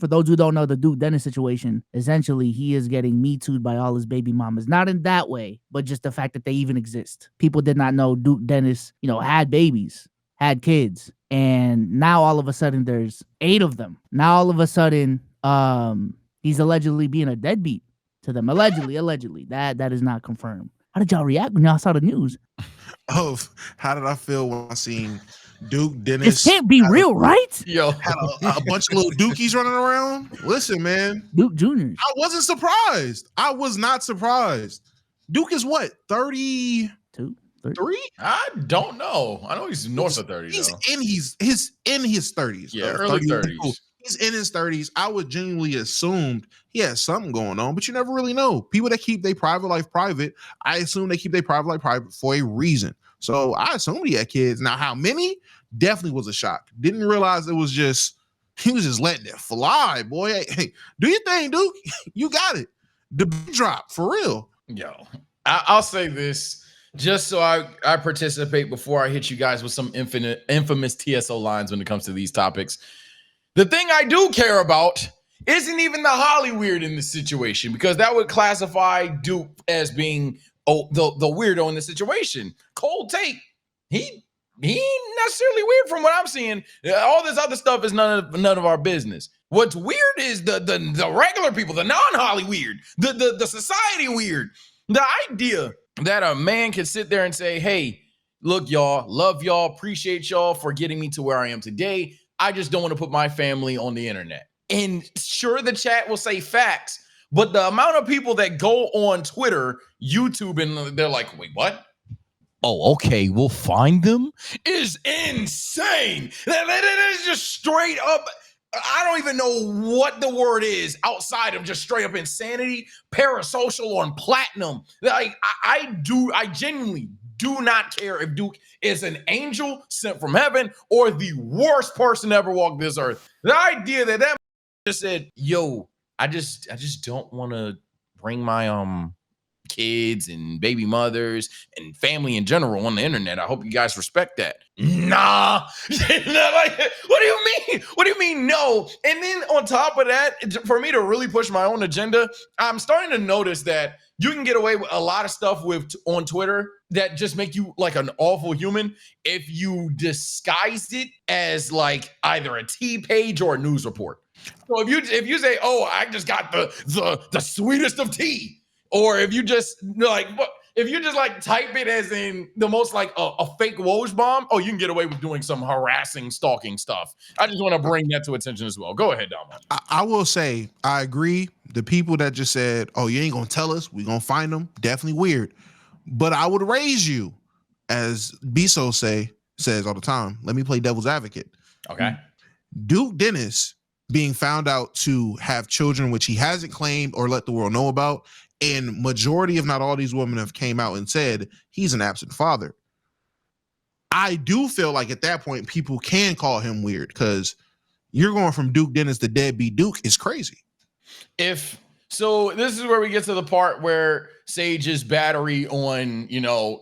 For those who don't know the Duke Dennis situation, essentially he is getting Me Too'd by all his baby mamas. Not in that way, but just the fact that they even exist. People did not know Duke Dennis, had babies, had kids. And now all of a sudden there's 8 of them. Now all of a sudden, he's allegedly being a deadbeat to them. Allegedly. That is not confirmed. How did y'all react when y'all saw the news? Oh, how did I feel when I seen Duke Dennis? This can't be real, right? Yo, had a bunch of little Dookies running around. Listen, man, Duke Juniors. I wasn't surprised. I was not surprised. Duke is what, 32, 33? I don't know. I know he's north of 30. He's though. in his 30s. Yeah, early 30s. Cool. He's in his 30s. I would genuinely assumed he has something going on, but you never really know. People that keep their private life private, I assume they keep their private life private for a reason. So I assumed he had kids. Now, how many? Definitely was a shock. Didn't realize he was just letting it fly, boy. Hey, do your thing, Duke. You got it. The big drop, for real. Yo, I'll say this just so I participate before I hit you guys with some infamous TSO lines when it comes to these topics. The thing I do care about isn't even the Holly weird in this situation, because that would classify Duke as being the weirdo in the situation. Cold take. He ain't necessarily weird from what I'm seeing. All this other stuff is none of our business. What's weird is the regular people, the non-Holly weird, the society weird. The idea that a man can sit there and say, hey, look, y'all, love y'all, appreciate y'all for getting me to where I am today. I just don't want to put my family on the internet. And sure, the chat will say facts, but the amount of people that go on Twitter, YouTube, and they're like, wait, what? Oh, okay, we'll find them is insane. That is just straight up. I don't even know what the word is outside of just straight up insanity, parasocial on platinum. Like I genuinely do not care if Duke is an angel sent from heaven or the worst person to ever walk this earth. The idea that just said, yo, I just don't want to bring my kids and baby mothers and family in general on the internet. I hope you guys respect that. Nah. Like, what do you mean? What do you mean no? And then on top of that, for me to really push my own agenda, I'm starting to notice that you can get away with a lot of stuff on Twitter that just make you like an awful human if you disguise it as like either a tea page or a news report. So if you say, oh, I just got the sweetest of tea, or if you just like type it as in the most like a fake Woj bomb, oh, you can get away with doing some harassing, stalking stuff. I just want to bring that to attention as well. Go ahead, Damo. I will say, I agree. The people that just said, oh, you ain't going to tell us, we going to find them, definitely weird. But I would raise you, as Biso says all the time, let me play devil's advocate. Okay. Duke Dennis being found out to have children, which he hasn't claimed or let the world know about, and majority, if not all these women have came out and said he's an absent father. I do feel like at that point, people can call him weird, because you're going from Duke Dennis to Deadbeat Duke is crazy. So this is where we get to the part where Sage's battery on,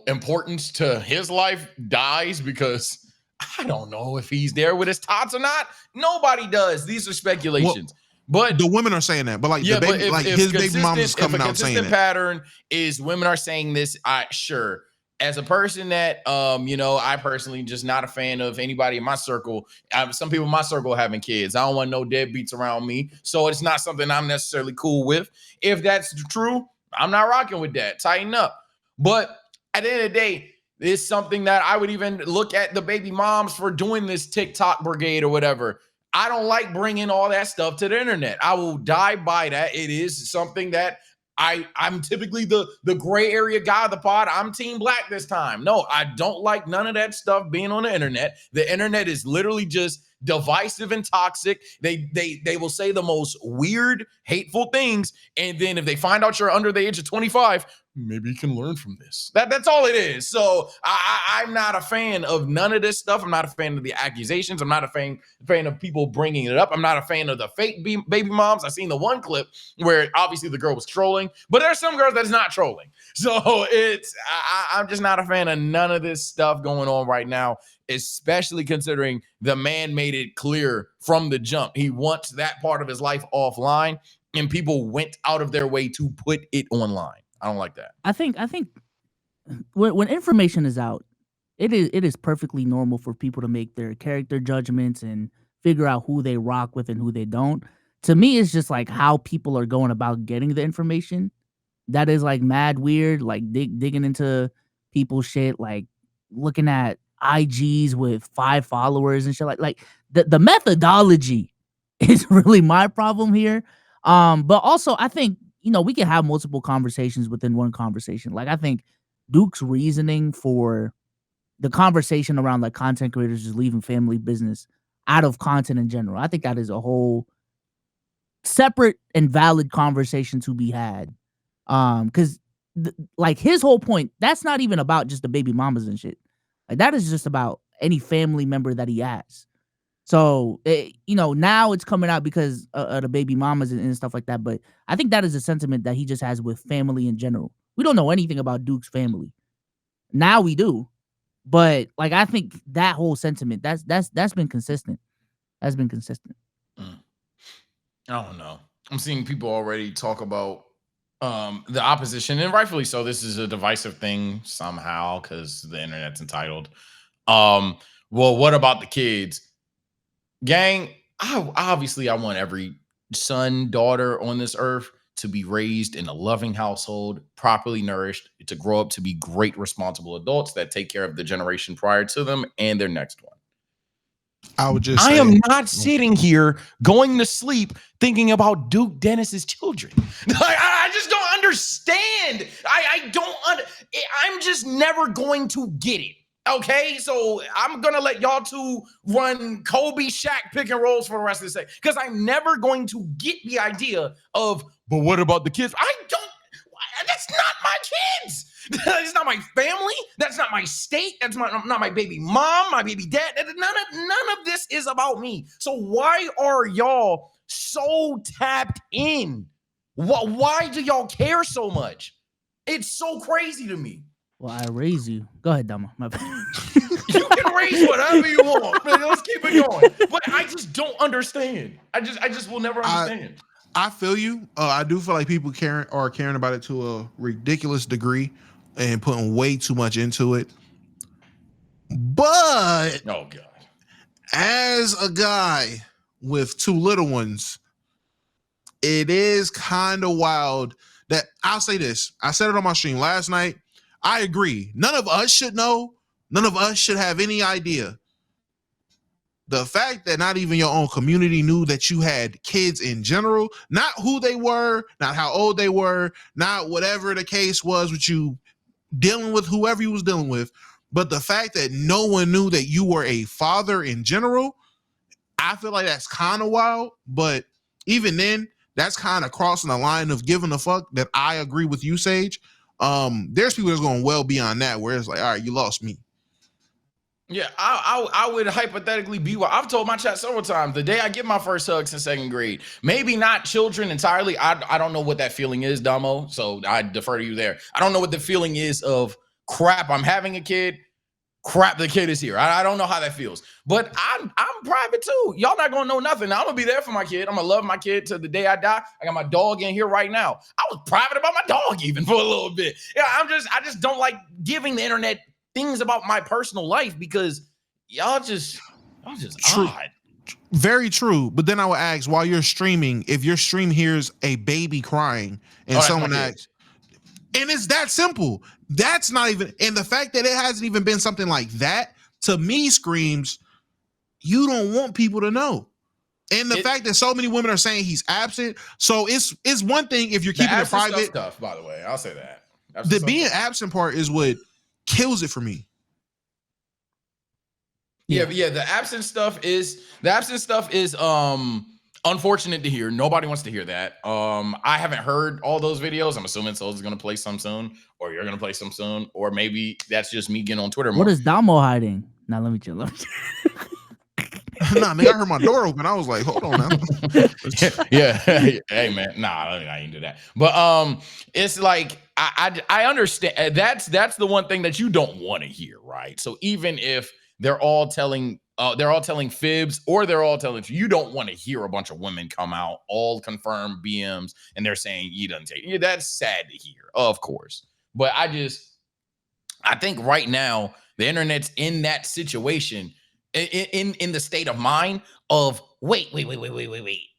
importance to his life dies, because I don't know if he's there with his tots or not. Nobody does. These are speculations. But the women are saying that, but like, his baby mom is coming out saying that. Consistent pattern is women are saying this. Sure. As a person that, I personally just not a fan of anybody in my circle. Some people in my circle having kids. I don't want no deadbeats around me. So it's not something I'm necessarily cool with. If that's true, I'm not rocking with that. Tighten up. But at the end of the day, it's something that I would even look at the baby moms for doing this TikTok brigade or whatever. I don't like bringing all that stuff to the internet. I will die by that. It is something that I'm typically the gray area guy of the pod. I'm team black this time. No, I don't like none of that stuff being on the internet. The internet is literally just divisive and toxic. They will say the most weird, hateful things. And then if they find out you're under the age of 25, maybe you can learn from this. That's all it is. So I'm not a fan of none of this stuff. I'm not a fan of the accusations. I'm not a fan of people bringing it up. I'm not a fan of the fake baby moms. I seen the one clip where obviously the girl was trolling, but there are some girls that's not trolling. So I'm just not a fan of none of this stuff going on right now, especially considering the man made it clear from the jump. He wants that part of his life offline, and people went out of their way to put it online. I don't like that. I think when information is out, it is perfectly normal for people to make their character judgments and figure out who they rock with and who they don't. To me, it's just like how people are going about getting the information. That is like mad weird, like digging into people's shit, like looking at IGs with 5 followers and shit. Like the methodology is really my problem here. But also I think, we can have multiple conversations within one conversation. Like I think Duke's reasoning for the conversation around like content creators just leaving family business out of content in general, I think that is a whole separate and valid conversation to be had. Because like his whole point, that's not even about just the baby mamas and shit. Like that is just about any family member that he has. So, now it's coming out because of the baby mamas and stuff like that. But I think that is a sentiment that he just has with family in general. We don't know anything about Duke's family. Now we do. But like, I think that whole sentiment, that's been consistent. That's been consistent. I don't know. I'm seeing people already talk about the opposition, and rightfully so. This is a divisive thing somehow because the internet's entitled. Well, what about the kids? Gang, I want every son, daughter on this earth to be raised in a loving household, properly nourished, to grow up to be great, responsible adults that take care of the generation prior to them and their next one. I am not sitting here going to sleep thinking about Duke Dennis's children. I just don't understand. I'm just never going to get it. Okay, so I'm going to let y'all two run Kobe, Shaq pick and rolls for the rest of the day because I'm never going to get the idea of, but what about the kids? That's not my kids. That's not my family. That's not my state. That's not my baby mom, my baby dad. None of this is about me. So why are y'all so tapped in? Why do y'all care so much? It's so crazy to me. Well, I raise you. Go ahead, Dama. My bad. You can raise whatever you want, man. Let's keep it going. But I just don't understand. I just will never understand. I feel you. I do feel like people are caring about it to a ridiculous degree and putting way too much into it. But oh god, as a guy with 2 little ones, it is kind of wild that I'll say this. I said it on my stream last night. I agree. None of us should know. None of us should have any idea. The fact that not even your own community knew that you had kids in general, not who they were, not how old they were, not whatever the case was with you dealing with whoever you was dealing with, but the fact that no one knew that you were a father in general, I feel like that's kind of wild. But even then, that's kind of crossing the line of giving a fuck that I agree with you, Sage. There's people that's going well beyond that where it's like, all right, you lost me. Yeah, I would hypothetically be what I've told my chat several times. The day I get my first hugs in 2nd grade, maybe not children entirely. I don't know what that feeling is, Damo. So I defer to you there. I don't know what the feeling is of crap. I'm having a kid. Crap, the kid is here. I don't know how that feels, but I'm private too. Y'all not gonna know nothing. I'm gonna be there for my kid. I'm gonna love my kid to the day I die. I got my dog in here right now. I was private about my dog even for a little bit. Yeah, I just don't like giving the internet things about my personal life because y'all just true. Odd. Very true. But then I would ask, while you're streaming, if your stream hears a baby crying and someone asks, and it's that simple. That's not even, and the fact that it hasn't even been something like that to me screams, you don't want people to know. And the fact that so many women are saying he's absent. So it's one thing if you're keeping it private. Stuff, by the way, I'll say that. The being absent part is what kills it for me. Yeah. The absent stuff is Unfortunate to hear. Nobody wants to hear that. I haven't heard all those videos. I'm assuming Soul's going to play some soon, or you're going to play some soon, or maybe that's just me getting on Twitter more. What is Damo hiding? Now let me chill. Nah, nigga, I heard my door open. I was like, hold on now. Yeah. Hey man, nah, I ain't do that. But it's like I understand that's the one thing that you don't want to hear, right? So even if they're all telling fibs, or they're all telling you don't want to hear a bunch of women come out, all confirmed BMs, and they're saying you done take. Yeah, that's sad to hear, of course. But I think right now the internet's in that situation, in the state of mind of wait.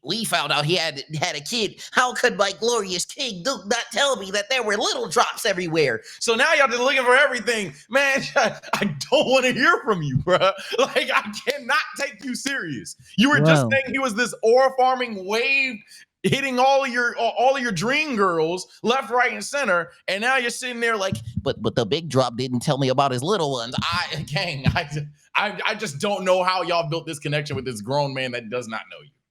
We found out he had a kid. How could my glorious King Duke not tell me that there were little drops everywhere? So now y'all just looking for everything. Man, I don't want to hear from you, bro. Like, I cannot take you serious. You were just saying he was this ore farming wave hitting all of your dream girls left, right, and center, and now you're sitting there like, but the big drop didn't tell me about his little ones. I just don't know how y'all built this connection with this grown man that does not know you.